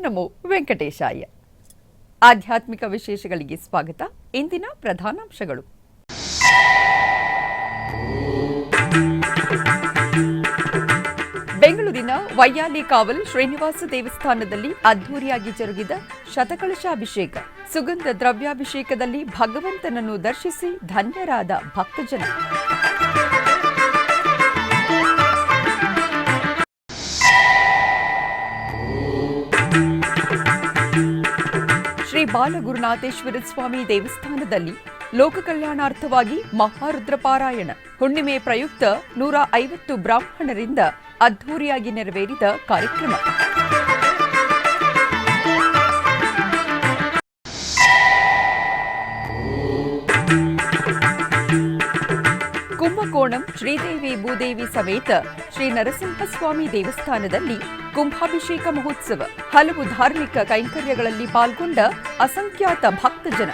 ನಮೋ ವೆಂಕಟೇಶಾಯ. ಆಧ್ಯಾತ್ಮಿಕ ವಿಶೇಷಗಳಿಗೆ ಸ್ವಾಗತ. ಇಂದಿನ ಪ್ರಧಾನಾಂಶಗಳು. ಬೆಂಗಳೂರಿನ ವೈಯಾಲಿ ಕಾವಲ್ ಶ್ರೀನಿವಾಸ ದೇವಸ್ಥಾನದಲ್ಲಿ ಅದ್ಧೂರಿಯಾಗಿ ಜರುಗಿದ ಶತಕಲಶಾಭಿಷೇಕ. ಸುಗಂಧ ದ್ರವ್ಯಾಭಿಷೇಕದಲ್ಲಿ ಭಗವಂತನನ್ನು ದರ್ಶಿಸಿ ಧನ್ಯರಾದ ಭಕ್ತಜನ. ಶ್ರೀ ಬಾಲಗುರುನಾಥೇಶ್ವರ ಸ್ವಾಮಿ ದೇವಸ್ಥಾನದಲ್ಲಿ ಲೋಕ ಕಲ್ಯಾಣಾರ್ಥವಾಗಿ ಮಹಾರುದ್ರ ಪಾರಾಯಣ. ಹುಣ್ಣಿಮೆ ಪ್ರಯುಕ್ತ 150 ಬ್ರಾಹ್ಮಣರಿಂದ ಅದ್ಧೂರಿಯಾಗಿ ನೆರವೇರಿದ ಕಾರ್ಯಕ್ರಮ. ಕುಂಭಕೋಣಂ ಶ್ರೀದೇವಿ ಭೂದೇವಿ ಸಮೇತ ಶ್ರೀ ನರಸಿಂಹಸ್ವಾಮಿ ದೇವಸ್ಥಾನದಲ್ಲಿ ಕುಂಭಾಭಿಷೇಕ ಮಹೋತ್ಸವ. ಹಲವು ಧಾರ್ಮಿಕ ಕೈಂಕರ್ಯಗಳಲ್ಲಿ ಪಾಲ್ಗೊಂಡ ಅಸಂಖ್ಯಾತ ಭಕ್ತಜನ.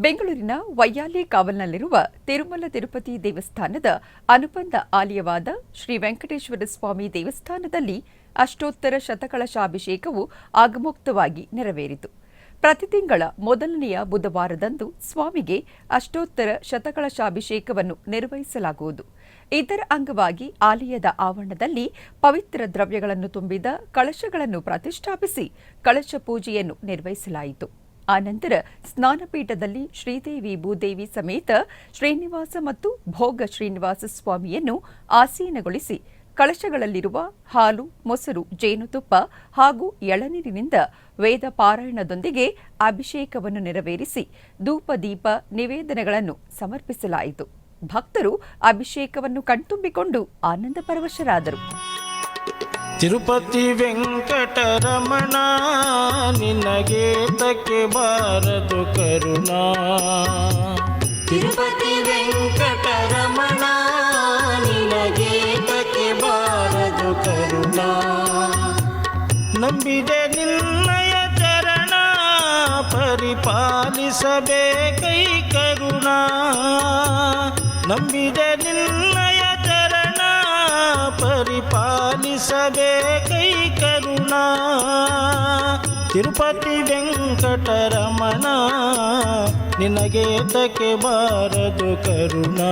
ಬೆಂಗಳೂರಿನ ವೈಯಾಲಿ ಕಾವಲ್ನಲ್ಲಿರುವ ತಿರುಮಲ ತಿರುಪತಿ ದೇವಸ್ಥಾನದ ಅನುಬಂಧ ಆಲಯವಾದ ಶ್ರೀ ವೆಂಕಟೇಶ್ವರ ಸ್ವಾಮಿ ದೇವಸ್ಥಾನದಲ್ಲಿ ಅಷ್ಟೋತ್ತರ ಶತಕಲಶಾಭಿಷೇಕವು ಆಗಮೋಕ್ತವಾಗಿ ನೆರವೇರಿತು. ಪ್ರತಿ ತಿಂಗಳ ಮೊದಲನೆಯ ಬುಧವಾರದಂದು ಸ್ವಾಮಿಗೆ ಅಷ್ಟೋತ್ತರ ಶತಕಲಶಾಭಿಷೇಕವನ್ನು ನಿರ್ವಹಿಸಲಾಗುವುದು. ಇದರ ಅಂಗವಾಗಿ ಆಲಯದ ಆವರಣದಲ್ಲಿ ಪವಿತ್ರ ದ್ರವ್ಯಗಳನ್ನು ತುಂಬಿದ ಕಳಶಗಳನ್ನು ಪ್ರತಿಷ್ಠಾಪಿಸಿ ಕಳಶ ಪೂಜೆಯನ್ನು ನಿರ್ವಹಿಸಲಾಯಿತು. ಆನಂತರ ಸ್ನಾನಪೀಠದಲ್ಲಿ ಶ್ರೀದೇವಿ ಭೂದೇವಿ ಸಮೇತ ಶ್ರೀನಿವಾಸ ಮತ್ತು ಭೋಗ ಶ್ರೀನಿವಾಸ ಸ್ವಾಮಿಯನ್ನು ಆಸೀನಗೊಳಿಸಿ ಕಳಶಗಳಲ್ಲಿರುವ ಹಾಲು, ಮೊಸರು, ಜೇನುತುಪ್ಪ ಹಾಗೂ ಎಳನೀರಿನಿಂದ ವೇದ ಪಾರಾಯಣದೊಂದಿಗೆ ಅಭಿಷೇಕವನ್ನು ನೆರವೇರಿಸಿ ಧೂಪ ದೀಪ ನಿವೇದನೆಗಳನ್ನು ಸಮರ್ಪಿಸಲಾಯಿತು. ಭಕ್ತರು ಅಭಿಷೇಕವನ್ನು ಕಣ್ತುಂಬಿಕೊಂಡು ಆನಂದ ಪರವಶರಾದರು. ತಿರುಪತಿ ವೆಂಕಟರಮಣ ನಿನಗೆ ತಕ್ಕೆ ಬಾರದು ಕರುಣಾ. ತಿರುಪತಿ ವೆಂಕಟರಮಣ ನಿನಗೆ ತಕ್ಕೆ ಬಾರದು ಕರುಣಾ. ನಂಬಿದೆ ನಿನ್ನಯ ಚರಣ ಪರಿಪಾಲಿಸಬೇಕೈ ಕರುಣಾ. ನಂಬಿದೆ ನಿನ್ನಯ ಚರಣ ಪರಿಪಾಲಿಸಬೇಕೈ ಕರುಣಾ. ತಿರುಪತಿ ವೆಂಕಟರಮಣ ನಿನಗೆ ತಕ್ಕೆ ಬಾರದು ಕರುಣಾ.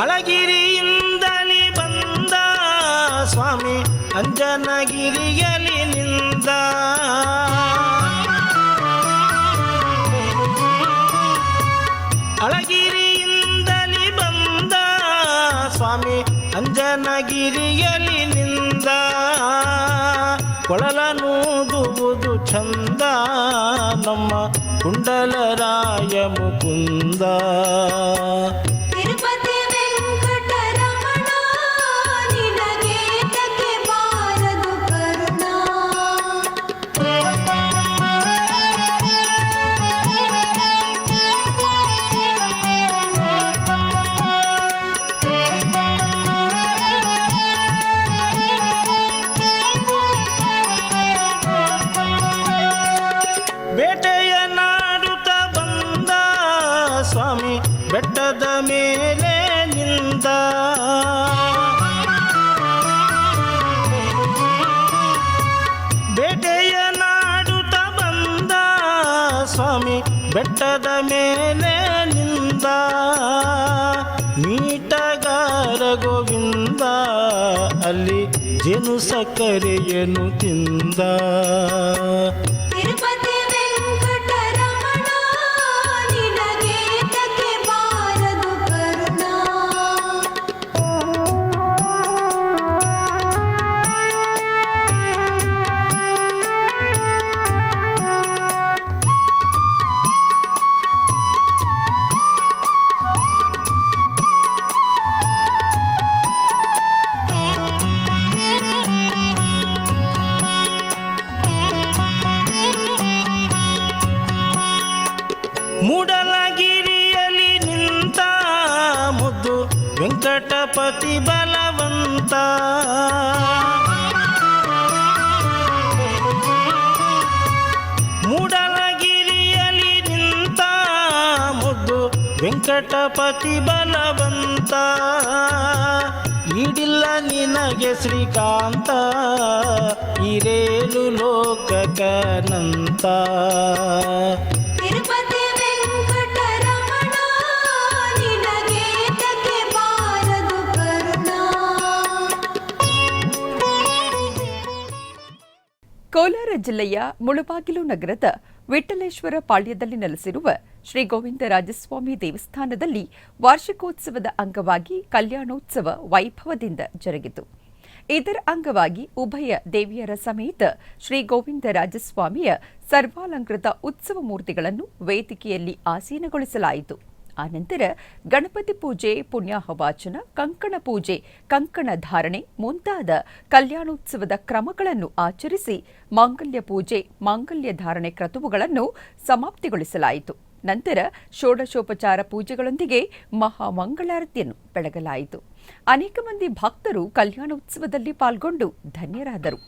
ಅಳಗಿರಿಯಿಂದಲಿ ಬಂದ ಸ್ವಾಮಿ ಅಂಜನಗಿರಿಯಲಿ ನಿಂದ. ಅಳಗಿರಿಯಿಂದಲಿ ಬಂದ ಸ್ವಾಮಿ ಅಂಜನಗಿರಿಯಲಿ ನಿಂದ. ಕೊಳಲನೂದುವುದು ಚಂದ ನಮ್ಮ ಕುಂಡಲರಾಯ ಮುಕುಂದ. ಬೇಟೆಯ ನಾಡುತ್ತ ಬಂದ ಸ್ವಾಮಿ ಬೆಟ್ಟದ ಮೇಲೆ ನಿಂದ. ಬೇಟೆಯ ನಾಡುತ್ತ ಬಂದ ಸ್ವಾಮಿ ಬೆಟ್ಟದ ಮೇಲೆ ನಿಂದ. ಮೀಟಗಾರ ಗೋವಿಂದ ಅಲ್ಲಿ ಜೇನು ಸಕ್ಕರೆಯನ್ನು ತಿಂದ. ವೆಂಕಟಪತಿ ಬಲವಂತ. ಮೂಡಲಗಿರಿಯಲಿ ನಿಂತ ಮುದ್ದು ವೆಂಕಟಪತಿ ಬಲವಂತ. ಈಡಿಲ್ಲ ನಿನಗೆ ಶ್ರೀಕಾಂತ, ಇರೇನು ಲೋಕಕನಂತ. ತಿರುಪತಿ ವೆಂಕಟರಮಣ ನಿನಗೇತಕ್ಕೆ ಬಾರದು ಕರುಣ. ಕೋಲಾರ ಜಿಲ್ಲೆಯ ಮುಳಬಾಗಿಲು ನಗರದ ವಿಠ್ಠಲೇಶ್ವರ ಪಾಳ್ಯದಲ್ಲಿ ನೆಲೆಸಿರುವ ಶ್ರೀ ಗೋವಿಂದರಾಜಸ್ವಾಮಿ ದೇವಸ್ಥಾನದಲ್ಲಿ ವಾರ್ಷಿಕೋತ್ಸವದ ಅಂಗವಾಗಿ ಕಲ್ಯಾಣೋತ್ಸವ ವೈಭವದಿಂದ ಜರುಗಿತು. ಇದರ ಅಂಗವಾಗಿ ಉಭಯ ದೇವಿಯರ ಸಮೇತ ಶ್ರೀ ಗೋವಿಂದರಾಜಸ್ವಾಮಿಯ ಸರ್ವಾಲಂಕೃತ ಉತ್ಸವ ಮೂರ್ತಿಗಳನ್ನು ವೇದಿಕೆಯಲ್ಲಿ ಆಸೀನಗೊಳಿಸಲಾಯಿತು. ಆನಂತರ ಗಣಪತಿ ಪೂಜೆ, ಪುಣ್ಯಾಹವಾಚನ, ಕಂಕಣ ಪೂಜೆ, ಕಂಕಣ ಧಾರಣೆ ಮುಂತಾದ ಕಲ್ಯಾಣೋತ್ಸವದ ಕ್ರಮಗಳನ್ನು ಆಚರಿಸಿ ಮಾಂಗಲ್ಯ ಪೂಜೆ, ಮಾಂಗಲ್ಯ ಧಾರಣೆ ಕ್ರತುವುಗಳನ್ನು ಸಮಾಪ್ತಿಗೊಳಿಸಲಾಯಿತು. ನಂತರ ಷೋಡಶೋಪಚಾರ ಪೂಜೆಗಳೊಂದಿಗೆ ಮಹಾಮಂಗಳಾರತಿಯನ್ನು ಬೆಳಗಲಾಯಿತು. ಅನೇಕ ಮಂದಿ ಭಕ್ತರು ಕಲ್ಯಾಣೋತ್ಸವದಲ್ಲಿ ಪಾಲ್ಗೊಂಡು ಧನ್ಯರಾದರು.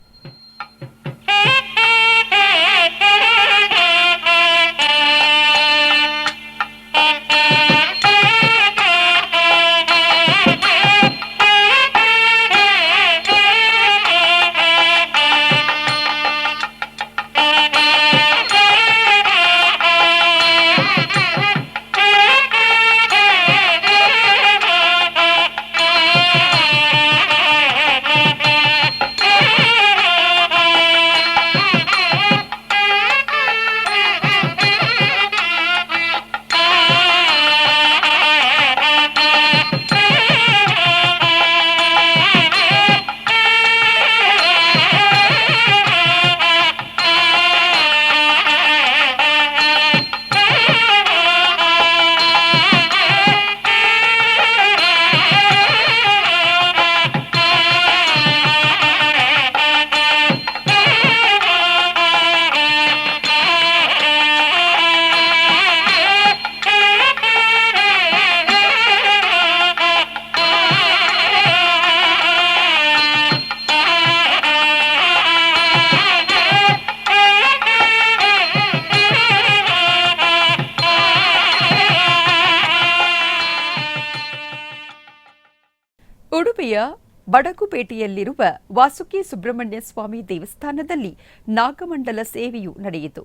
ಉಡುಪಿಯ ಬಡಗುಪೇಟೆಯಲ್ಲಿರುವ ವಾಸುಕಿ ಸುಬ್ರಹ್ಮಣ್ಯ ಸ್ವಾಮಿ ದೇವಸ್ಥಾನದಲ್ಲಿ ನಾಗಮಂಡಲ ಸೇವೆಯು ನಡೆಯಿತು.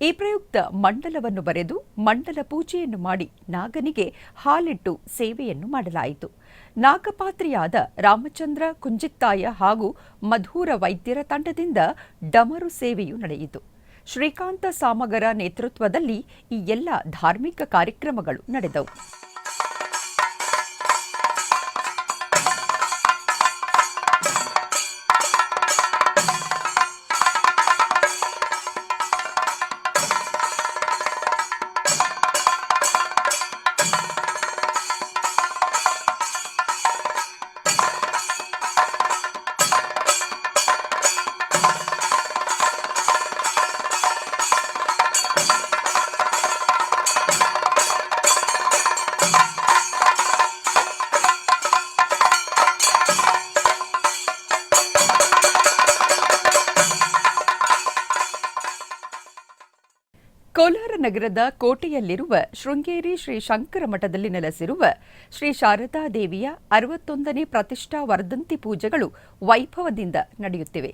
ಈ ಪ್ರಯುಕ್ತ ಮಂಡಲವನ್ನು ಬರೆದು ಮಂಡಲ ಪೂಜೆಯನ್ನು ಮಾಡಿ ನಾಗನಿಗೆ ಹಾಲಿಟ್ಟು ಸೇವೆಯನ್ನು ಮಾಡಲಾಯಿತು. ನಾಗಪಾತ್ರಿಯಾದ ರಾಮಚಂದ್ರ ಕುಂಜಿತ್ತಾಯ ಹಾಗೂ ಮಧುರ ವೈದ್ಯರ ತಂಡದಿಂದ ಡಮರು ಸೇವೆಯು ನಡೆಯಿತು. ಶ್ರೀಕಾಂತ ಸಾಮಗರ ನೇತೃತ್ವದಲ್ಲಿ ಈ ಎಲ್ಲ ಧಾರ್ಮಿಕ ಕಾರ್ಯಕ್ರಮಗಳು ನಡೆದವು. ಕೋಲಾರ ನಗರದ ಕೋಟೆಯಲ್ಲಿರುವ ಶೃಂಗೇರಿ ಶ್ರೀ ಶಂಕರ ಮಠದಲ್ಲಿ ನೆಲೆಸಿರುವ ಶ್ರೀ ಶಾರದಾ ದೇವಿಯ 61ನೇ ಪ್ರತಿಷ್ಠಾ ವರ್ಧಂತಿ ಪೂಜೆಗಳು ವೈಭವದಿಂದ ನಡೆಯುತ್ತಿವೆ.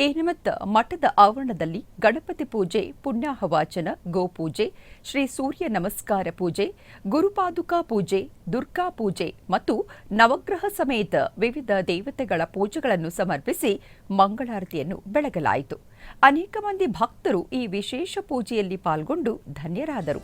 ಈ ನಿಮಿತ್ತ ಮಠದ ಆವರಣದಲ್ಲಿ ಗಣಪತಿ ಪೂಜೆ, ಪುಣ್ಯಾಹವಾಚನ, ಗೋಪೂಜೆ, ಶ್ರೀ ಸೂರ್ಯ ನಮಸ್ಕಾರ ಪೂಜೆ, ಗುರುಪಾದುಕಾ ಪೂಜೆ, ದುರ್ಗಾ ಪೂಜೆ ಮತ್ತು ನವಗ್ರಹ ಸಮೇತ ವಿವಿಧ ದೇವತೆಗಳ ಪೂಜೆಗಳನ್ನು ಸಮರ್ಪಿಸಿ ಮಂಗಳಾರತಿಯನ್ನು ಬೆಳಗಲಾಯಿತು. ಅನೇಕ ಮಂದಿ ಭಕ್ತರು ಈ ವಿಶೇಷ ಪೂಜೆಯಲ್ಲಿ ಪಾಲ್ಗೊಂಡು ಧನ್ಯರಾದರು.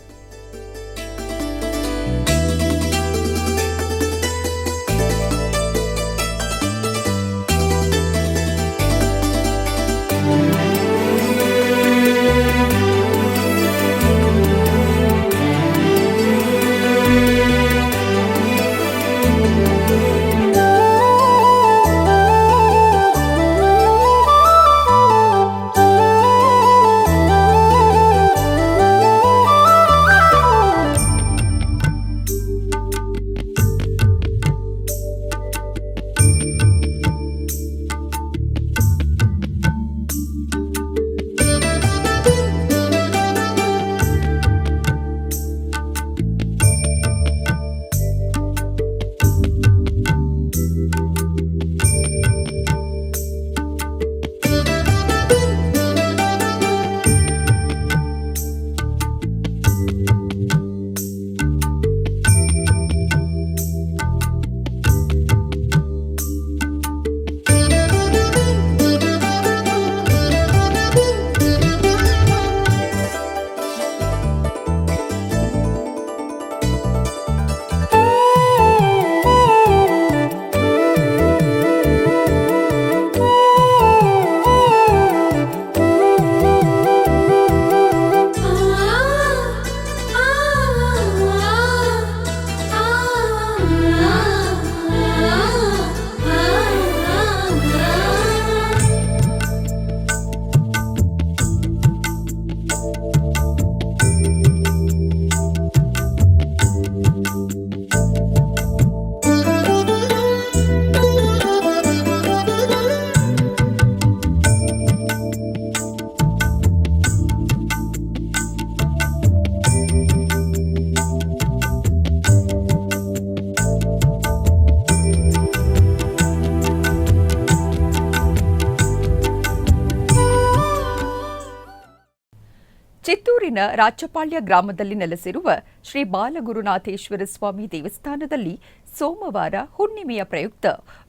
ಬೆಂಗಳೂರಿನ ರಾಚಪಾಳ್ಯ ಗ್ರಾಮದಲ್ಲಿ ನೆಲೆಸಿರುವ ಶ್ರೀ ಬಾಲಗುರುನಾಥೇಶ್ವರ ಸ್ವಾಮಿ ದೇವಸ್ಥಾನದಲ್ಲಿ ಸೋಮವಾರ ಹುಣ್ಣಿಮೆಯ ಪ್ರಯುಕ್ತ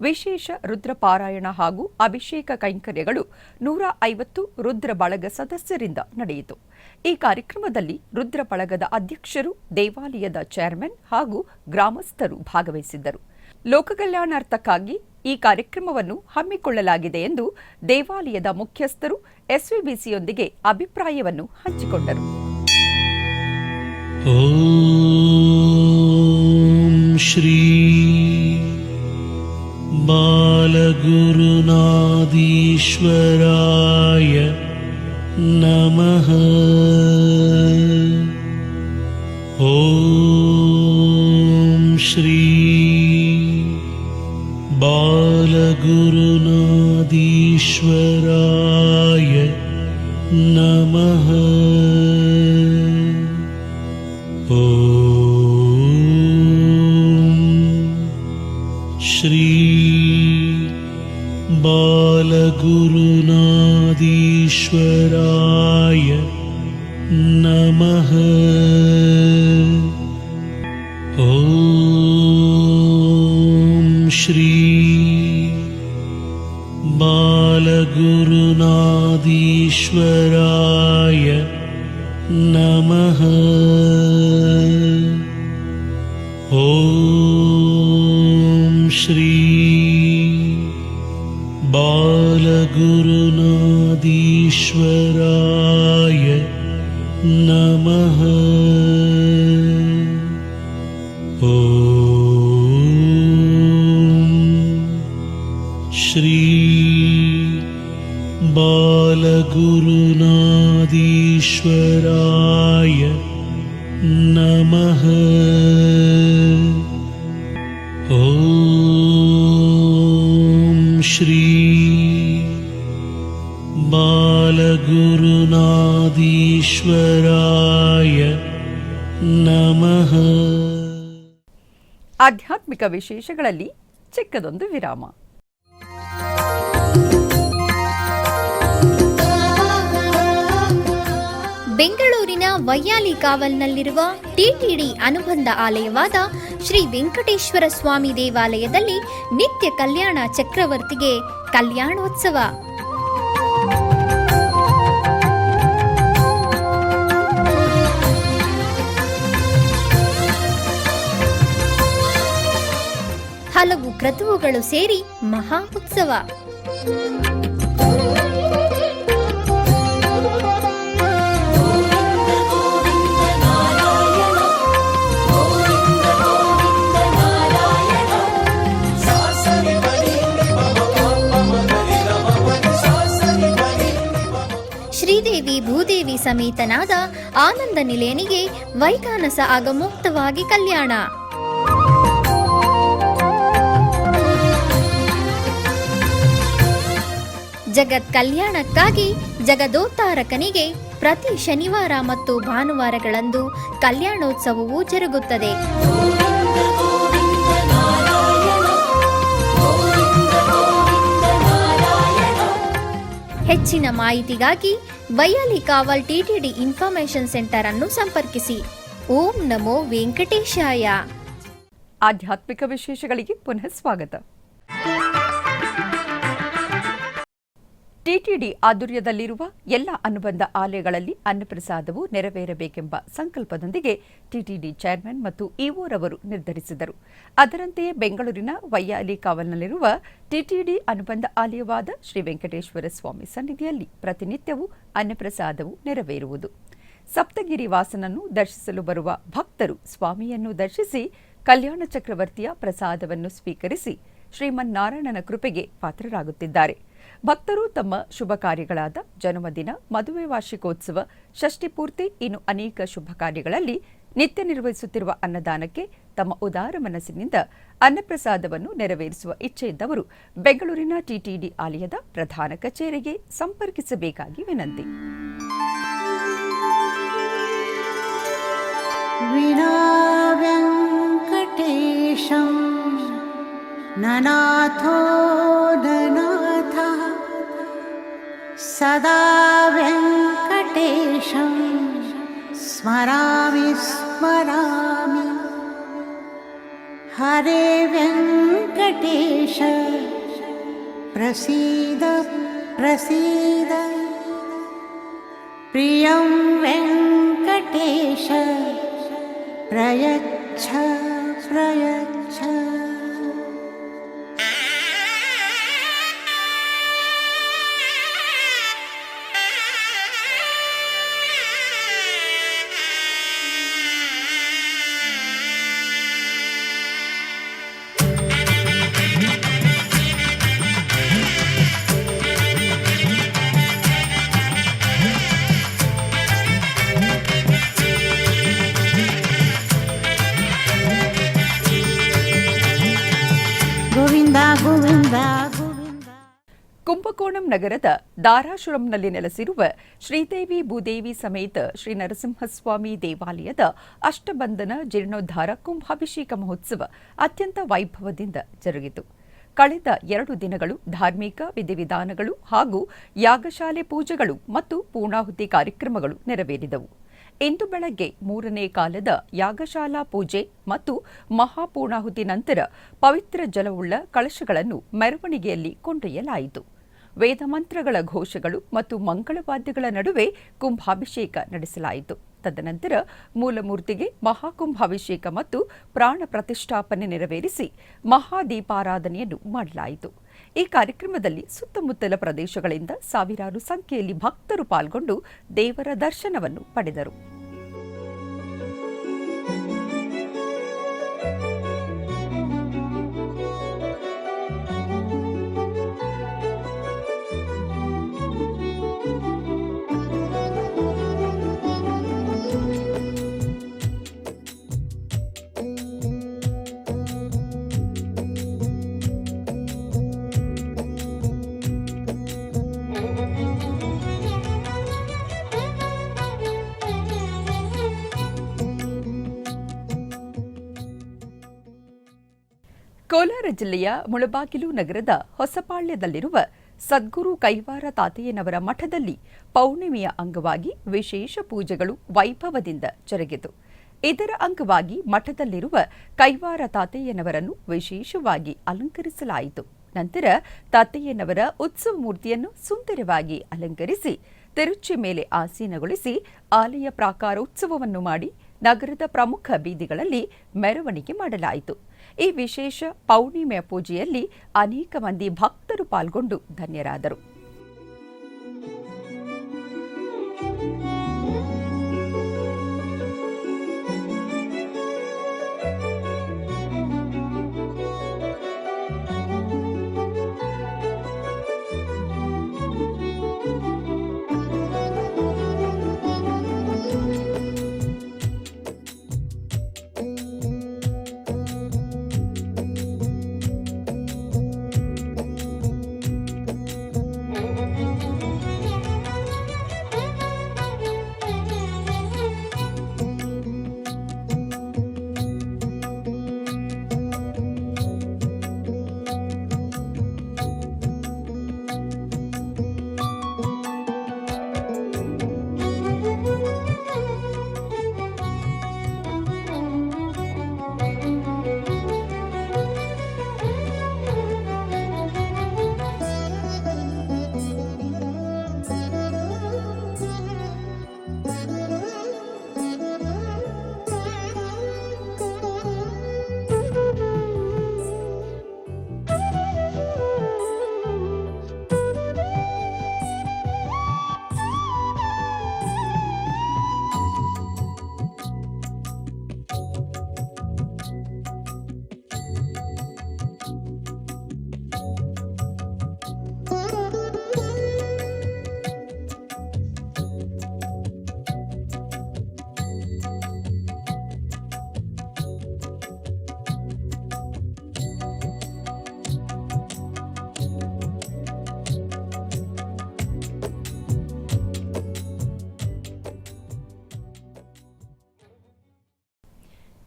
ವಿಶೇಷ ರುದ್ರಪಾರಾಯಣ ಹಾಗೂ ಅಭಿಷೇಕ ಕೈಂಕರ್ಯಗಳು 150 ರುದ್ರ ಬಳಗ ಸದಸ್ಯರಿಂದ ನಡೆಯಿತು. ಈ ಕಾರ್ಯಕ್ರಮದಲ್ಲಿ ರುದ್ರ ಬಳಗದ ಅಧ್ಯಕ್ಷರು, ದೇವಾಲಯದ ಚೇರ್ಮನ್ ಹಾಗೂ ಗ್ರಾಮಸ್ಥರು ಭಾಗವಹಿಸಿದ್ದರು. ಲೋಕ ಕಲ್ಯಾಣಾರ್ಥಕ್ಕಾಗಿ ಈ ಕಾರ್ಯಕ್ರಮವನ್ನು ಹಮ್ಮಿಕೊಳ್ಳಲಾಗಿದೆ ಎಂದು ದೇವಾಲಯದ ಮುಖ್ಯಸ್ಥರು ಎಸ್ವಿಬಿಸಿಯೊಂದಿಗೆ ಅಭಿಪ್ರಾಯವನ್ನು ಹಂಚಿಕೊಂಡರು. ಓಂ ಶ್ರೀ ಬಾಲಗುರುನಾದೀಶ್ವರಾಯ ನಮಃ. ಓಂ ಶ್ರೀ ಬಾಲಗುರುನಾದೀಶ್ವರಾಯ ನಮಃ. ಓಂ ಶ್ರೀ ಬಾಲಗುರುನಾದೀಶ್ವರಾಯ ನಮಃ. ಓಂ ಶ್ರೀ ಬಾಲಗುರುನಾದೀಶ್ವರಾಯ ನಮಃ. ಓಂ ಶ್ರೀ ಬಾಲಗುರುನಾದೀಶ್ವರಾಯ ನಮಃ. ಓಂ ಶ್ರೀ ಬಾಲಗುರುನಾದೀಶ್ವರಾಯ ನಮಃ. ಓಂ ಶ್ರೀ ಬಾಲಗುರುನಾದೀಶ್ವರಾಯ ನಮಃ. ಆಧ್ಯಾತ್ಮಿಕ ವಿಶೇಷಗಳಲ್ಲಿ ಚಿಕ್ಕದೊಂದು ವಿರಾಮ. ಬೆಂಗಳೂರಿನ ವೈಯಾಲಿ ಕಾವಲ್ನಲ್ಲಿರುವ ಟಿಟಿಡಿ ಅನುಬಂಧ ಆಲಯವಾದ ಶ್ರೀ ವೆಂಕಟೇಶ್ವರ ಸ್ವಾಮಿ ದೇವಾಲಯದಲ್ಲಿ ನಿತ್ಯ ಕಲ್ಯಾಣ ಚಕ್ರವರ್ತಿಗೆ ಕಲ್ಯಾಣೋತ್ಸವ. ಹಲವು ಕ್ರತುವುಗಳು ಸೇರಿ ಮಹಾ ಉತ್ಸವ. ಶ್ರೀದೇವಿ ಭೂದೇವಿ ಸಮೇತನಾದ ಆನಂದ ನಿಲಯನಿಗೆ ವೈಖಾನಸ ಆಗಮೋಕ್ತವಾಗಿ ಕಲ್ಯಾಣ. ಜಗತ್ ಕಲ್ಯಾಣಕ್ಕಾಗಿ ಜಗದೋತ್ತಾರಕನಿಗೆ ಪ್ರತಿ ಶನಿವಾರ ಮತ್ತು ಭಾನುವಾರಗಳಂದು ಕಲ್ಯಾಣೋತ್ಸವವು ಜರುಗುತ್ತದೆ. ಹೆಚ್ಚಿನ ಮಾಹಿತಿಗಾಗಿ ವೈಯಾಲಿ ಕಾವಲ್ ಟಿಟಿಡಿ ಇನ್ಫಾರ್ಮೇಶನ್ ಸೆಂಟರ್ ಅನ್ನು ಸಂಪರ್ಕಿಸಿ. ಓಂ ನಮೋ ವೆಂಕಟೇಶಾಯ. ಆಧ್ಯಾತ್ಮಿಕ ವಿಶೇಷಗಳಿಗೆ ಪುನಃ ಸ್ವಾಗತ. ಟಿಟಿಡಿ ಆಧ್ವರ್ಯದಲ್ಲಿರುವ ಎಲ್ಲ ಅನುಬಂಧ ಆಲಯಗಳಲ್ಲಿ ಅನ್ನಪ್ರಸಾದವು ನೆರವೇರಬೇಕೆಂಬ ಸಂಕಲ್ಪದೊಂದಿಗೆ ಟಿಟಿಡಿ ಚೇರ್ಮನ್ ಮತ್ತು ಇಒರವರು ನಿರ್ಧರಿಸಿದರು. ಅದರಂತೆಯೇ ಬೆಂಗಳೂರಿನ ವೈಯಾಲಿ ಕಾವಲ್ನಲ್ಲಿರುವ ಟಿಟಿಡಿ ಅನುಬಂಧ ಆಲಯವಾದ ಶ್ರೀ ವೆಂಕಟೇಶ್ವರ ಸ್ವಾಮಿ ಸನ್ನಿಧಿಯಲ್ಲಿ ಪ್ರತಿನಿತ್ಯವೂ ಅನ್ನಪ್ರಸಾದವು ನೆರವೇರುವುದು. ಸಪ್ತಗಿರಿ ವಾಸನನ್ನು ದರ್ಶಿಸಲು ಬರುವ ಭಕ್ತರು ಸ್ವಾಮಿಯನ್ನು ದರ್ಶಿಸಿ ಕಲ್ಯಾಣ ಚಕ್ರವರ್ತಿಯ ಪ್ರಸಾದವನ್ನು ಸ್ವೀಕರಿಸಿ ಶ್ರೀಮನ್ನಾರಾಯಣನ ಕೃಪೆಗೆ ಪಾತ್ರರಾಗುತ್ತಿದ್ದಾರೆ. ಭಕ್ತರು ತಮ್ಮ ಶುಭ ಕಾರ್ಯಗಳಾದ ಜನ್ಮದಿನ, ಮದುವೆ ವಾರ್ಷಿಕೋತ್ಸವ, ಷಷ್ಠಿಪೂರ್ತಿ ಇನ್ನು ಅನೇಕ ಶುಭ ಕಾರ್ಯಗಳಲ್ಲಿ ನಿತ್ಯ ನಿರ್ವಹಿಸುತ್ತಿರುವ ಅನ್ನದಾನಕ್ಕೆ ತಮ್ಮ ಉದಾರ ಮನಸ್ಸಿನಿಂದ ಅನ್ನಪ್ರಸಾದವನ್ನು ನೆರವೇರಿಸುವ ಇಚ್ಛೆಯಿದ್ದವರು ಬೆಂಗಳೂರಿನ ಟಿಟಿಡಿ ಆಲಯದ ಪ್ರಧಾನ ಕಚೇರಿಗೆ ಸಂಪರ್ಕಿಸಬೇಕಾಗಿ ವಿನಂತಿ. ವೆಂಕಟೇಶಂ ನನಾಥೋ ನನಾಥಃ ಸದಾ ವೆಂಕಟೇಶಂ स्मरामि स्मरामि हरे वेङ्कटेश प्रसीद प्रसीद प्रियं वेङ्कटेश प्रयच्छ प्रयच्छ। ಗೋವಿಂದ ಗೋವಿಂದ ಗೋವಿಂದ. ಕುಂಭಕೋಣಂ ನಗರದ ದಾರಾಶುರಂನಲ್ಲಿ ನೆಲೆಸಿರುವ ಶ್ರೀದೇವಿ ಭೂದೇವಿ ಸಮೇತ ಶ್ರೀ ನರಸಿಂಹಸ್ವಾಮಿ ದೇವಾಲಯದ ಅಷ್ಟಬಂಧನ ಜೀರ್ಣೋದ್ಧಾರ ಕುಂಭಾಭಿಷೇಕ ಮಹೋತ್ಸವ ಅತ್ಯಂತ ವೈಭವದಿಂದ ಜರುಗಿತು. ಕಳೆದ 2 ದಿನಗಳು ಧಾರ್ಮಿಕ ವಿಧಿವಿಧಾನಗಳು ಹಾಗೂ ಯಾಗಶಾಲೆ ಪೂಜೆಗಳು ಮತ್ತು ಪೂರ್ಣಾಹುತಿ ಕಾರ್ಯಕ್ರಮಗಳು ನೆರವೇರಿದವು. ಇಂದು ಬೆಳಗ್ಗೆ 3ನೇ ಕಾಲದ ಯಾಗಶಾಲಾ ಪೂಜೆ ಮತ್ತು ಮಹಾಪೂರ್ಣಾಹುತಿ ನಂತರ ಪವಿತ್ರ ಜಲವುಳ್ಳ ಕಳಶಗಳನ್ನು ಮೆರವಣಿಗೆಯಲ್ಲಿ ಕೊಂಡೊಯ್ಯಲಾಯಿತು. ವೇದಮಂತ್ರಗಳ ಘೋಷಗಳು ಮತ್ತು ಮಂಗಳವಾದ್ಯಗಳ ನಡುವೆ ಕುಂಭಾಭಿಷೇಕ ನಡೆಸಲಾಯಿತು. ತದನಂತರ ಮೂಲಮೂರ್ತಿಗೆ ಮಹಾಕುಂಭಾಭಿಷೇಕ ಮತ್ತು ಪ್ರಾಣ ಪ್ರತಿಷ್ಠಾಪನೆ ನೆರವೇರಿಸಿ ಮಹಾದೀಪಾರಾಧನೆಯನ್ನು ಮಾಡಲಾಯಿತು. ಈ ಕಾರ್ಯಕ್ರಮದಲ್ಲಿ ಸುತ್ತಮುತ್ತಲ ಪ್ರದೇಶಗಳಿಂದ ಸಾವಿರಾರು ಸಂಖ್ಯೆಯಲ್ಲಿ ಭಕ್ತರು ಪಾಲ್ಗೊಂಡು ದೇವರ ದರ್ಶನವನ್ನು ಪಡೆದರು. ಕೋಲಾರ ಜಿಲ್ಲೆಯ ಮುಳಬಾಗಿಲು ನಗರದ ಹೊಸಪಾಳ್ಯದಲ್ಲಿರುವ ಸದ್ಗುರು ಕೈವಾರ ತಾತಯ್ಯನವರ ಮಠದಲ್ಲಿ ಪೌರ್ಣಿಮೆಯ ಅಂಗವಾಗಿ ವಿಶೇಷ ಪೂಜೆಗಳು ವೈಭವದಿಂದ ಜರುಗಿತು. ಇದರ ಅಂಗವಾಗಿ ಮಠದಲ್ಲಿರುವ ಕೈವಾರ ತಾತಯ್ಯನವರನ್ನು ವಿಶೇಷವಾಗಿ ಅಲಂಕರಿಸಲಾಯಿತು. ನಂತರ ತಾತಯ್ಯನವರ ಉತ್ಸವ ಮೂರ್ತಿಯನ್ನು ಸುಂದರವಾಗಿ ಅಲಂಕರಿಸಿ ತಿರುಚಿ ಮೇಲೆ ಆಸೀನಗೊಳಿಸಿ ಆಲಯ ಪ್ರಾಕಾರೋತ್ಸವವನ್ನು ಮಾಡಿ ನಗರದ ಪ್ರಮುಖ ಬೀದಿಗಳಲ್ಲಿ ಮೆರವಣಿಗೆ ಮಾಡಲಾಯಿತು. ಈ ವಿಶೇಷ ಪೌರ್ಣಿಮೆಯ ಪೂಜೆಯಲ್ಲಿ ಅನೇಕ ಮಂದಿ ಭಕ್ತರು ಪಾಲ್ಗೊಂಡು ಧನ್ಯರಾದರು.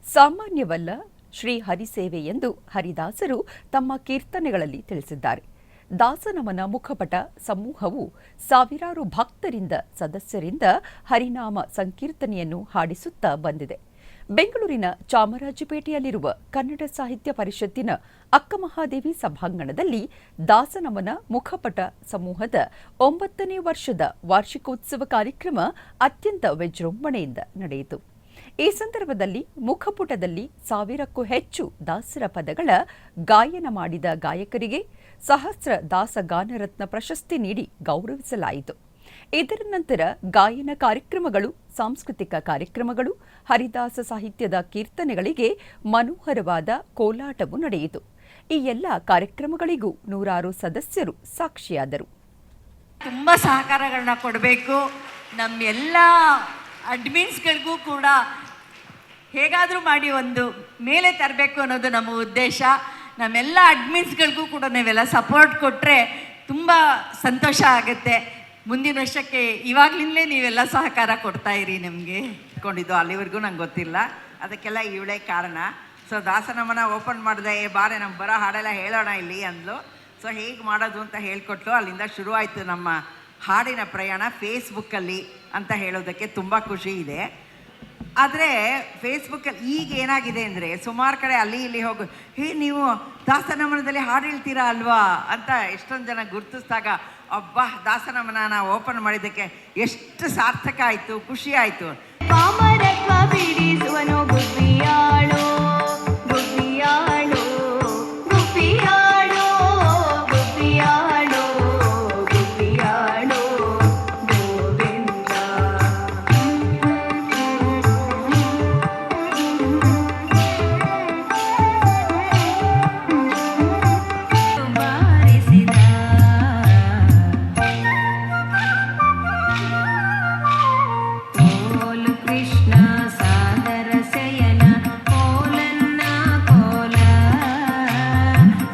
ಸಾಮಾನ್ಯವಲ್ಲ ಶ್ರೀ ಹರಿಸೇವೆ ಎಂದು ಹರಿದಾಸರು ತಮ್ಮ ಕೀರ್ತನೆಗಳಲ್ಲಿ ತಿಳಿಸಿದ್ದಾರೆ. ದಾಸನಮನ ಮುಖಪಟ ಸಮೂಹವು ಸಾವಿರಾರು ಭಕ್ತರಿಂದ ಸದಸ್ಯರಿಂದ ಹರಿನಾಮ ಸಂಕೀರ್ತನೆಯನ್ನು ಹಾಡಿಸುತ್ತಾ ಬಂದಿದೆ. ಬೆಂಗಳೂರಿನ ಚಾಮರಾಜಪೇಟೆಯಲ್ಲಿರುವ ಕನ್ನಡ ಸಾಹಿತ್ಯ ಪರಿಷತ್ತಿನ ಅಕ್ಕಮಹಾದೇವಿ ಸಭಾಂಗಣದಲ್ಲಿ ದಾಸನಮನ ಮುಖಪಟ ಸಮೂಹದ 9ನೇ ವರ್ಷದ ವಾರ್ಷಿಕೋತ್ಸವ ಕಾರ್ಯಕ್ರಮ ಅತ್ಯಂತ ವಿಜೃಂಭಣೆಯಿಂದ ನಡೆಯಿತು. ಈ ಸಂದರ್ಭದಲ್ಲಿ ಮುಖಪುಟದಲ್ಲಿ 1000ಕ್ಕೂ ಹೆಚ್ಚು ದಾಸರ ಪದಗಳ ಗಾಯನ ಮಾಡಿದ ಗಾಯಕರಿಗೆ ಸಹಸ್ರ ದಾಸಗಾನರತ್ನ ಪ್ರಶಸ್ತಿ ನೀಡಿ ಗೌರವಿಸಲಾಯಿತು. ಇದರ ನಂತರ ಗಾಯನ ಕಾರ್ಯಕ್ರಮಗಳು, ಸಾಂಸ್ಕೃತಿಕ ಕಾರ್ಯಕ್ರಮಗಳು, ಹರಿದಾಸ ಸಾಹಿತ್ಯದ ಕೀರ್ತನೆಗಳಿಗೆ ಮನೋಹರವಾದ ಕೋಲಾಟವು ನಡೆಯಿತು. ಈ ಎಲ್ಲ ಕಾರ್ಯಕ್ರಮಗಳಿಗೂ ನೂರಾರು ಸದಸ್ಯರು ಸಾಕ್ಷಿಯಾದರು. ತುಂಬ ಸಹಕಾರಗಳನ್ನ ಕೊಡಬೇಕು. ನಮ್ಮೆಲ್ಲ ಅಡ್ಮಿನ್ಸ್ಗಳಿಗೂ ಕೂಡ ಹೇಗಾದರೂ ಮಾಡಿ ಒಂದು ಮೇಲೆ ತರಬೇಕು ಅನ್ನೋದು ನಮ್ಮ ಉದ್ದೇಶ. ನಮ್ಮೆಲ್ಲ ಅಡ್ಮಿನ್ಸ್ಗಳಿಗೂ ಕೂಡ ನೀವೆಲ್ಲ ಸಪೋರ್ಟ್ ಕೊಟ್ಟರೆ ತುಂಬ ಸಂತೋಷ ಆಗುತ್ತೆ. ಮುಂದಿನ ವರ್ಷಕ್ಕೆ ಇವಾಗಲಿಂದಲೇ ನೀವೆಲ್ಲ ಸಹಕಾರ ಕೊಡ್ತಾ ಇರಿ. ನಮಗೆ ಇಟ್ಕೊಂಡಿದ್ದು ಅಲ್ಲಿವರೆಗೂ ನಂಗೆ ಗೊತ್ತಿಲ್ಲ, ಅದಕ್ಕೆಲ್ಲ ಇವಳೇ ಕಾರಣ. ಸೊ ದಾಸನಮನ ಓಪನ್ ಮಾಡಿದೆ, ಬಾರೆ ನಮ್ಮ ಬರೋ ಹಾಡೆಲ್ಲ ಹೇಳೋಣ ಇಲ್ಲಿ ಅಂದ್ಲು. ಸೊ ಹೇಗೆ ಮಾಡೋದು ಅಂತ ಹೇಳ್ಕೊಟ್ಲು. ಅಲ್ಲಿಂದ ಶುರುವಾಯಿತು ನಮ್ಮ ಹಾಡಿನ ಪ್ರಯಾಣ ಫೇಸ್ಬುಕ್ಕಲ್ಲಿ ಅಂತ ಹೇಳೋದಕ್ಕೆ ತುಂಬ ಖುಷಿ ಇದೆ. ಆದರೆ ಫೇಸ್ಬುಕ್ಕಲ್ಲಿ ಈಗ ಏನಾಗಿದೆ ಅಂದರೆ ಸುಮಾರು ಕಡೆ ಅಲ್ಲಿ ಇಲ್ಲಿ ಹೋಗು, ನೀವು ದಾಸನಮನದಲ್ಲಿ ಹಾಡು ಹೇಳ್ತೀರಾ ಅಲ್ವಾ ಅಂತ ಎಷ್ಟೊಂದು ಜನ ಗುರುತಿಸಿದಾಗ ಅಬ್ಬಾ ದಾಸನಮನ ಓಪನ್ ಮಾಡಿದ್ದಕ್ಕೆ ಎಷ್ಟು ಸಾರ್ಥಕ ಆಯಿತು, ಖುಷಿ ಆಯಿತು. ಕಾಮರತ್ವ ಬಿಡಿಸುವನು ಗುಬ್ಬಿಯಾಳು ಗುಬ್ಬಿಯಾಳು ಗುಬ್ಬಿಯಾಳು ಗುಬ್ಬಿಯಾಳು ಗುಬ್ಬಿಯಾಳು ಗೋವಿಂದ. ಬಾರಿಸಿದ ಕೋಲು ಕೃಷ್ಣ ಸಾದರ ಶಯನ ಕೋಲನ್ನ ಕೋಲ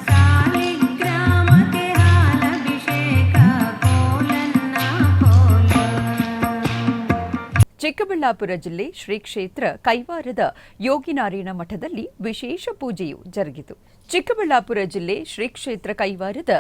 ಸಾಲಿಗ್ರಾಮಕ್ಕೆ ಹಾಲಭಿಷೇಕ ಕೋಲನ್ನ ಕೋಲ. ಚಿಕ್ಕಬಳ್ಳಾಪುರ ಜಿಲ್ಲೆ ಶ್ರೀ ಕ್ಷೇತ್ರ ಕೈವಾರದ ಯೋಗಿನಾರಾಯಣ ಮಠದಲ್ಲಿ ವಿಶೇಷ ಪೂಜೆಯು ಜರುಗಿತು. ಚಿಕ್ಕಬಳ್ಳಾಪುರ ಜಿಲ್ಲೆ ಶ್ರೀ ಕ್ಷೇತ್ರ ಕೈವಾರದ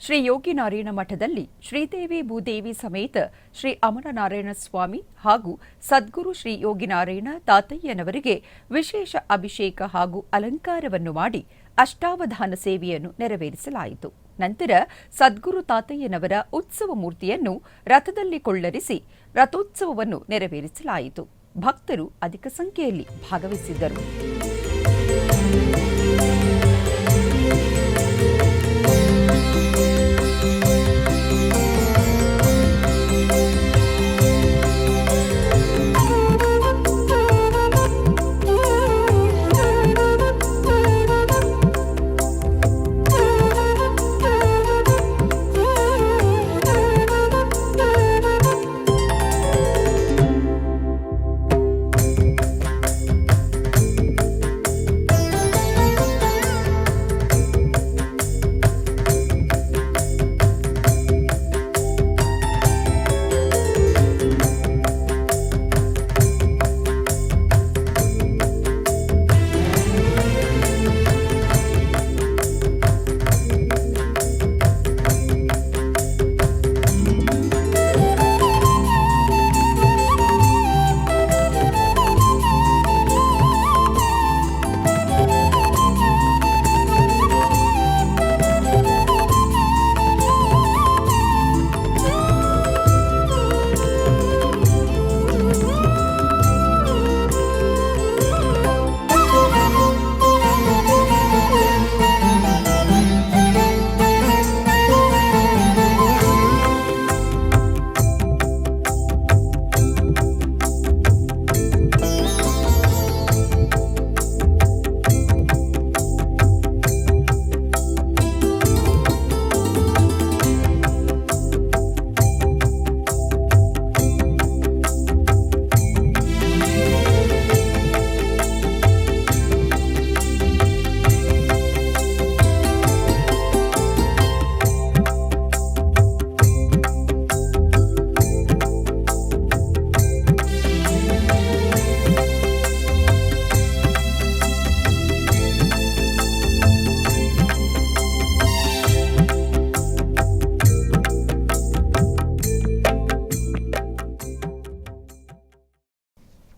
ಶ್ರೀ ಯೋಗಿನಾರಾಯಣ ಮಠದಲ್ಲಿ ಶ್ರೀದೇವಿ ಭೂದೇವಿ ಸಮೇತ ಶ್ರೀ ಅಮರನಾರಾಯಣ ಸ್ವಾಮಿ ಹಾಗೂ ಸದ್ಗುರು ಶ್ರೀ ಯೋಗಿನಾರಾಯಣ ತಾತಯ್ಯನವರಿಗೆ ವಿಶೇಷ ಅಭಿಷೇಕ ಹಾಗೂ ಅಲಂಕಾರವನ್ನು ಮಾಡಿ ಅಷ್ಟಾವಧಾನ ಸೇವೆಯನ್ನು ನೆರವೇರಿಸಲಾಯಿತು. ನಂತರ ಸದ್ಗುರು ತಾತಯ್ಯನವರ ಉತ್ಸವ ಮೂರ್ತಿಯನ್ನು ರಥದಲ್ಲಿ ಕೊಳ್ಳರಿಸಿ ರಥೋತ್ಸವವನ್ನು ನೆರವೇರಿಸಲಾಯಿತು. ಭಕ್ತರು ಅಧಿಕ ಸಂಖ್ಯೆಯಲ್ಲಿ ಭಾಗವಹಿಸಿದ್ದರು.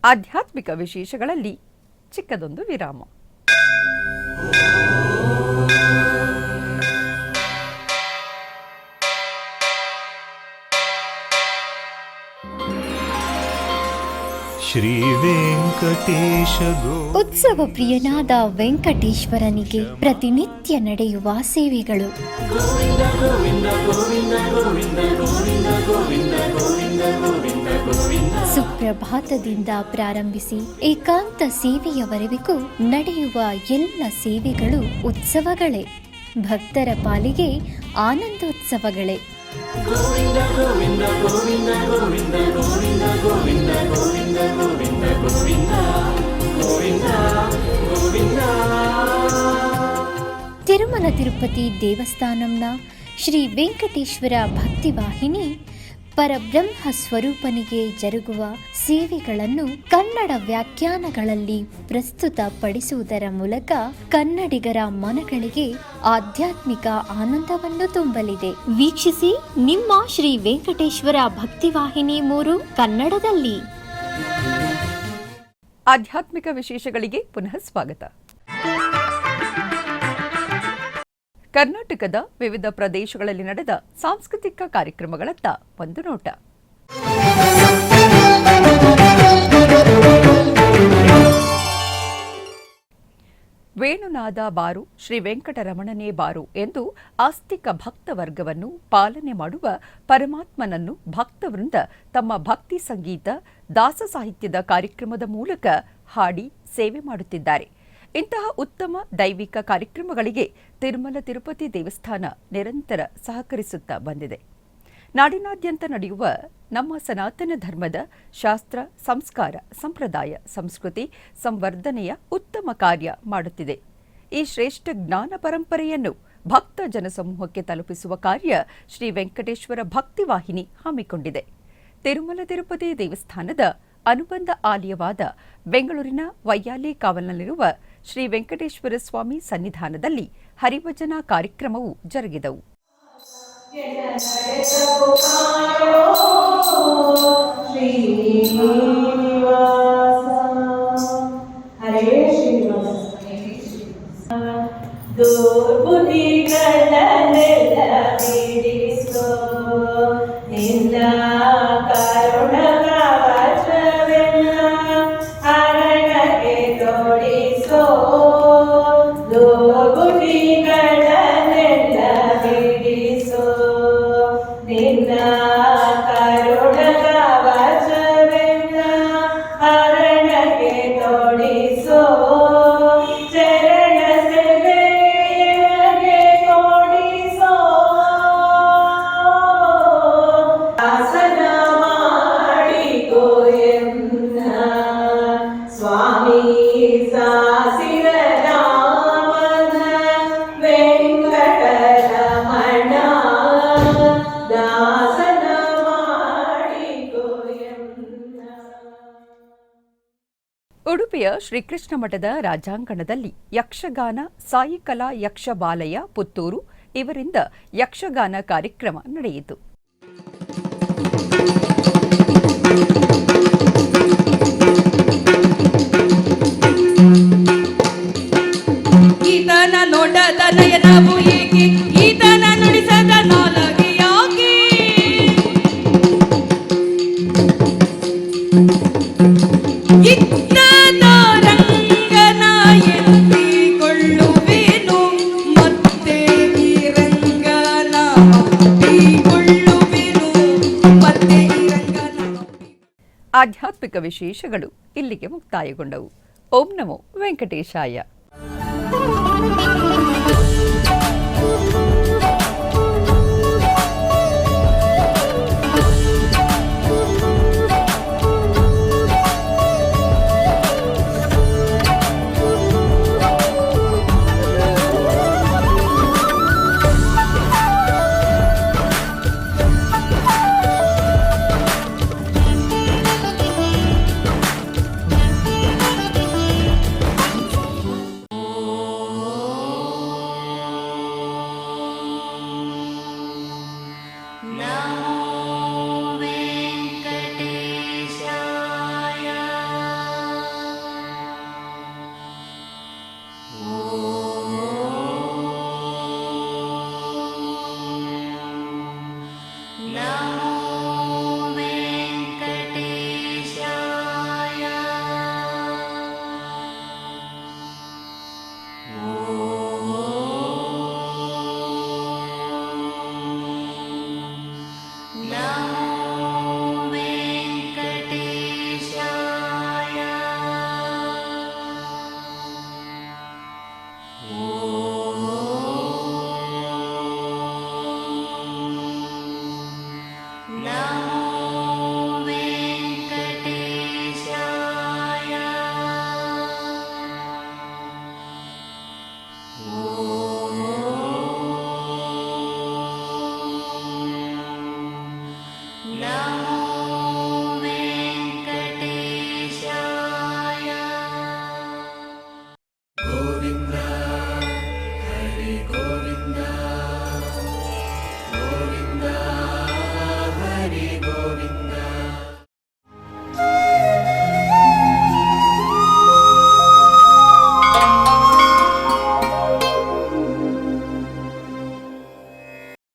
ಆಧ್ಯಾತ್ಮಿಕ ವಿಶೇಷಗಳಲ್ಲಿ ಚಿಕ್ಕದೊಂದು ವಿರಾಮ. ಶ್ರೀ ವೆಂಕಟೇಶ ಉತ್ಸವ ಪ್ರಿಯನಾದ ವೆಂಕಟೇಶ್ವರನಿಗೆ ಪ್ರತಿನಿತ್ಯ ನಡೆಯುವ ಸೇವೆಗಳು. ಸುಪ್ರಭಾತದಿಂದ ಪ್ರಾರಂಭಿಸಿ ಏಕಾಂತ ಸೇವೆಯವರೆಗೂ ನಡೆಯುವ ಎಲ್ಲ ಸೇವೆಗಳು ಉತ್ಸವಗಳೇ. ಭಕ್ತರ ಪಾಲಿಗೆ ಆನಂದೋತ್ಸವಗಳೇ. ತಿರುಮಲ ತಿರುಪತಿ ದೇವಸ್ಥಾನಂನ ಶ್ರೀ ವೆಂಕಟೇಶ್ವರ ಭಕ್ತಿವಾಹಿನಿ ಪರಬ್ರಹ್ಮ ಸ್ವರೂಪನಿಗೆ ಜರುಗುವ ಸೇವೆಗಳನ್ನು ಕನ್ನಡ ವ್ಯಾಖ್ಯಾನಗಳಲ್ಲಿ ಪ್ರಸ್ತುತಪಡಿಸುವುದರ ಮೂಲಕ ಕನ್ನಡಿಗರ ಮನಗಳಿಗೆ ಆಧ್ಯಾತ್ಮಿಕ ಆನಂದವನ್ನು ತುಂಬಲಿದೆ. ವೀಕ್ಷಿಸಿ ನಿಮ್ಮ ಶ್ರೀ ವೆಂಕಟೇಶ್ವರ ಭಕ್ತಿವಾಹಿನಿ 3 ಕನ್ನಡದಲ್ಲಿ. ಆಧ್ಯಾತ್ಮಿಕ ವಿಶೇಷಗಳಿಗೆ ಪುನಃ ಸ್ವಾಗತ. ಕರ್ನಾಟಕದ ವಿವಿಧ ಪ್ರದೇಶಗಳಲ್ಲಿ ನಡೆದ ಸಾಂಸ್ಕೃತಿಕ ಕಾರ್ಯಕ್ರಮಗಳತ್ತ ಒಂದು ನೋಟ. ವೇಣುನಾದ ಬಾರು ಶ್ರೀ ವೆಂಕಟರಮಣನೇ ಬಾರು ಎಂದು ಆಸ್ತಿಕ ಭಕ್ತವರ್ಗವನ್ನು ಪಾಲನೆ ಮಾಡುವ ಪರಮಾತ್ಮನನ್ನು ಭಕ್ತವೃಂದ ತಮ್ಮ ಭಕ್ತಿ ಸಂಗೀತ, ದಾಸ ಸಾಹಿತ್ಯದ ಕಾರ್ಯಕ್ರಮದ ಮೂಲಕ ಹಾಡಿ ಸೇವೆ ಮಾಡುತ್ತಿದ್ದಾರೆ. ಇಂತಹ ಉತ್ತಮ ದೈವಿಕ ಕಾರ್ಯಕ್ರಮಗಳಿಗೆ ತಿರುಮಲ ತಿರುಪತಿ ದೇವಸ್ಥಾನ ನಿರಂತರ ಸಹಕರಿಸುತ್ತಾ ಬಂದಿದೆ. ನಾಡಿನಾದ್ಯಂತ ನಡೆಯುವ ನಮ್ಮ ಸನಾತನ ಧರ್ಮದ ಶಾಸ್ತ್ರ, ಸಂಸ್ಕಾರ, ಸಂಪ್ರದಾಯ, ಸಂಸ್ಕೃತಿ ಸಂವರ್ಧನೆಯ ಉತ್ತಮ ಕಾರ್ಯ ಮಾಡುತ್ತಿದೆ. ಈ ಶ್ರೇಷ್ಠ ಜ್ಞಾನ ಪರಂಪರೆಯನ್ನು ಭಕ್ತ ಜನಸಮೂಹಕ್ಕೆ ತಲುಪಿಸುವ ಕಾರ್ಯ ಶ್ರೀ ವೆಂಕಟೇಶ್ವರ ಭಕ್ತಿವಾಹಿನಿ ಹಮ್ಮಿಕೊಂಡಿದೆ. ತಿರುಮಲ ತಿರುಪತಿ ದೇವಸ್ಥಾನದ ಅನುಬಂಧ ಆಲಯವಾದ ಬೆಂಗಳೂರಿನ ವೈಯಾಲಿ ಕಾವಲ್ನಲ್ಲಿರುವ ಶ್ರೀ ವೆಂಕಟೇಶ್ವರ ಸ್ವಾಮಿ ಸನ್ನಿಧಾನದಲ್ಲಿ ಹರಿಭಜನಾ ಕಾರ್ಯಕ್ರಮವು ಜರುಗಿದವು. ಉಡುಪಿಯ ಶ್ರೀಕೃಷ್ಣ ಮಠದ ರಾಜಾಂಗಣದಲ್ಲಿ ಯಕ್ಷಗಾನ ಸಾಯಿಕಲಾ ಯಕ್ಷಬಾಲಯ ಪುತ್ತೂರು ಇವರಿಂದ ಯಕ್ಷಗಾನ ಕಾರ್ಯಕ್ರಮ ನಡೆಯಿತು. ಈತನ ನೋಟದ ನಯನವು ಏಕೆ, ಈತನ ನುಡಿಸದ ನಾಲಗೆ ಯಾಕೆ, ಇತ್ತದ ರಂಗನ ಎತ್ತಿಕೊಳ್ಳುವೆನು, ಮತ್ತೆ ಈ ರಂಗನ ಅಪ್ಪಿಕೊಳ್ಳುವೆನು, ಮತ್ತೆ ಈ ರಂಗನ. ಆಧ್ಯಾತ್ಮಿಕ ವಿಶೇಷಗಳು ಇಲ್ಲಿಗೆ ಮುಕ್ತಾಯಗೊಂಡವು. ಓಂ ನಮೋ ವೆಂಕಟೇಶಾಯ.